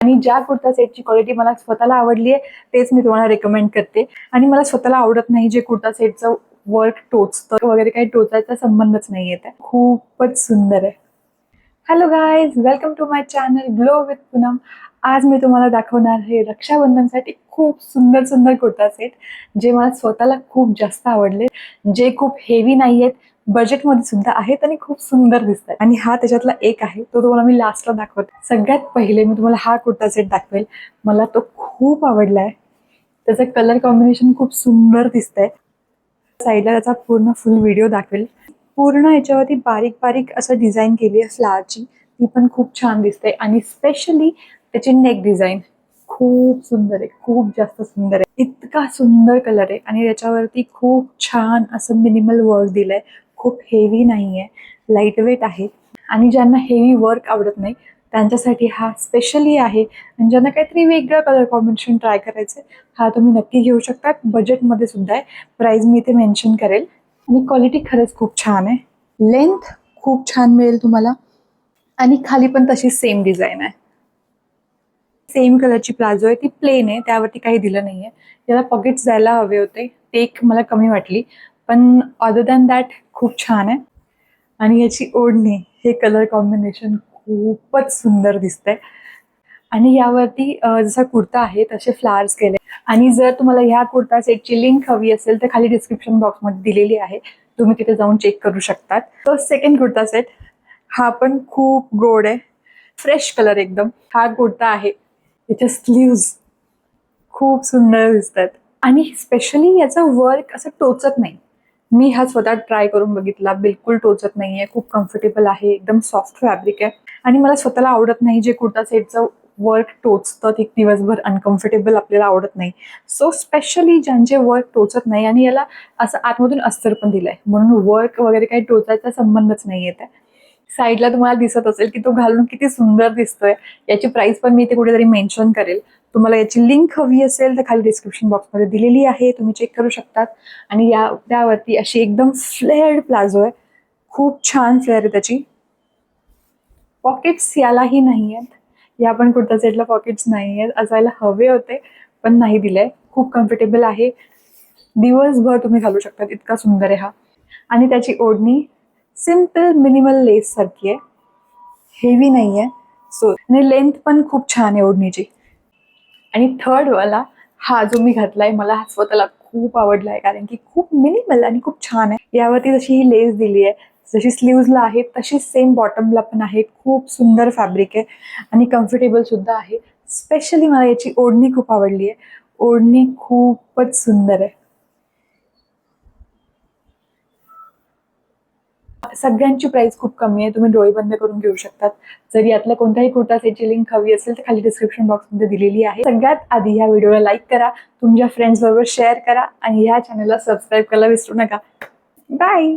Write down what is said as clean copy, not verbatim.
आणि ज्या कुर्ता सेटची क्वालिटी मला स्वतःला आवडली आहे तेच मी तुम्हाला रेकमेंड करते. आणि मला स्वतःला आवडत नाही जे कुर्ता सेटचं वर्क टोचतं वगैरे, काही टोचायचा संबंधच नाही येत आहे. खूपच सुंदर आहे. Hello guys, welcome to my channel glow with Poonam. आज मी तुम्हाला दाखवणार आहे रक्षाबंधनसाठी खूप सुंदर सुंदर कुर्ता सेट जे मला स्वतःला खूप जास्त आवडले, जे खूप हेवी नाही आहेत, बजेटमध्ये सुद्धा आहेत आणि खूप सुंदर दिसतात. आणि हा त्याच्यातला एक आहे, तो तुम्हाला मी लास्टला दाखवते. सगळ्यात पहिले मी तुम्हाला हा कुर्ता सेट दाखवेल. मला तो खूप आवडला आहे. त्याचं कलर कॉम्बिनेशन खूप सुंदर दिसतंय. साईडला त्याचा पूर्ण फुल व्हिडिओ दाखवेल. पूर्ण याच्यावरती बारीक बारीक असं डिझाईन केली आहे फ्लावरची, ती पण खूप छान दिसते. आणि स्पेशली त्याची नेक डिझाईन खूप सुंदर आहे, खूप जास्त सुंदर आहे. इतका सुंदर कलर आहे आणि त्याच्यावरती खूप छान असं मिनिमल वर्क दिलंय. खूप हेवी नाहीये, लाईट वेट आहे. आणि ज्यांना हेवी वर्क आवडत नाही त्यांच्यासाठी हा स्पेशली आहे. आणि ज्यांना काहीतरी वेगळं कलर कॉम्बिनेशन ट्राय करायचं हा तुम्ही नक्की घेऊ शकता. बजेटमध्ये सुद्धा आहे. प्राइस मी इथे मेन्शन करेल. आणि क्वालिटी खरंच खूप छान आहे. लेंथ खूप छान मिळेल तुम्हाला. आणि खाली पण तशी सेम डिझाईन आहे. सेम कलरची प्लाझो आहे, ती प्लेन आहे, त्यावरती काही दिलं नाहीये. याला पॉकेट्स द्यायला हवे होते, ते एक मला कमी वाटली. पण अदर दॅन दॅट खूप छान आहे. आणि याची ओढणी, हे कलर कॉम्बिनेशन खूपच सुंदर दिसतंय. आणि यावरती जसा कुर्ता आहे तसे फ्लावर्स केले. आणि जर तुम्हाला ह्या कुर्ता सेटची लिंक हवी असेल तर खाली डिस्क्रिप्शन बॉक्समध्ये दिलेली आहे, तुम्ही तिथे जाऊन चेक करू शकतात. तो सेकंड कुर्ता सेट, हा पण खूप गोड आहे, फ्रेश कलर एकदम. हा कुर्ता आहे, त्याच्या स्लीव्ज खूप सुंदर दिसतात. आणि स्पेशली याचं वर्क असं टोचत नाही. मी हा स्वतः ट्राय करून बघितला, बिलकुल टोचत नाहीये, खूप कम्फर्टेबल आहे, एकदम सॉफ्ट फॅब्रिक आहे. आणि मला स्वतःला आवडत नाही जे कुर्ता सेटचं वर्क टोचतं ते दिवसभर अनकम्फर्टेबल आपल्याला आवडत नाही. सो स्पेशली ज्यांचे वर्क टोचत नाही, आणि याला असं आतमधून अस्तर पण दिलंय म्हणून वर्क वगैरे काही टोचायचा संबंधच नाही येत आहे. साईडला तुम्हाला दिसत असेल की तो घालून किती सुंदर दिसतोय. याची प्राइस पण मी इथे कुठेतरी मेन्शन करेल. तुम्हाला याची लिंक हवी असेल तर खाली डिस्क्रिप्शन बॉक्समध्ये दिलेली आहे, तुम्ही चेक करू शकतात. आणि त्यावरती अशी एकदम फ्लेअर्ड प्लाझो आहे, खूप छान फ्लेअर आहे त्याची. पॉकेट्स यालाही नाही आहेत, या पण कुर्ता सेटला पॉकेट्स नाही आहेत, असायला हवे होते पण नाही दिले. खूप कम्फर्टेबल आहे, दिवसभर तुम्ही घालू शकता, इतका सुंदर आहे हा. आणि त्याची ओढणी सिम्पल मिनिमल लेस सारखी आहे, हेवी नाही आहे. सो आणि लेंथ पण खूप छान आहे ओढणीची. आणि थर्ड वाला हा जो मी घातलाय, मला हा स्वतःला खूप आवडलाय कारण की खूप मिनिमल आणि खूप छान आहे. यावरती जशी ही लेस दिली आहे, जशी स्लीव्जला आहे तशी सेम बॉटमला पण आहे. खूप सुंदर फॅब्रिक आहे आणि कम्फर्टेबल सुद्धा आहे. स्पेशली मला याची ओढणी खूप आवडली आहे, ओढणी खूपच सुंदर आहे. सगळ्यांची प्राइस खूप कमी आहे, तुम्ही डोळे बंद करून घेऊ शकतात. जर यातल्या कोणत्याही कुर्ता सेटची लिंक हवी असेल तर खाली डिस्क्रिप्शन बॉक्समध्ये दिलेली आहे. सगळ्यात आधी ह्या व्हिडिओला लाईक करा, तुमच्या फ्रेंड्स बरोबर शेअर करा आणि ह्या चॅनलला सबस्क्राईब करायला विसरू नका. बाय.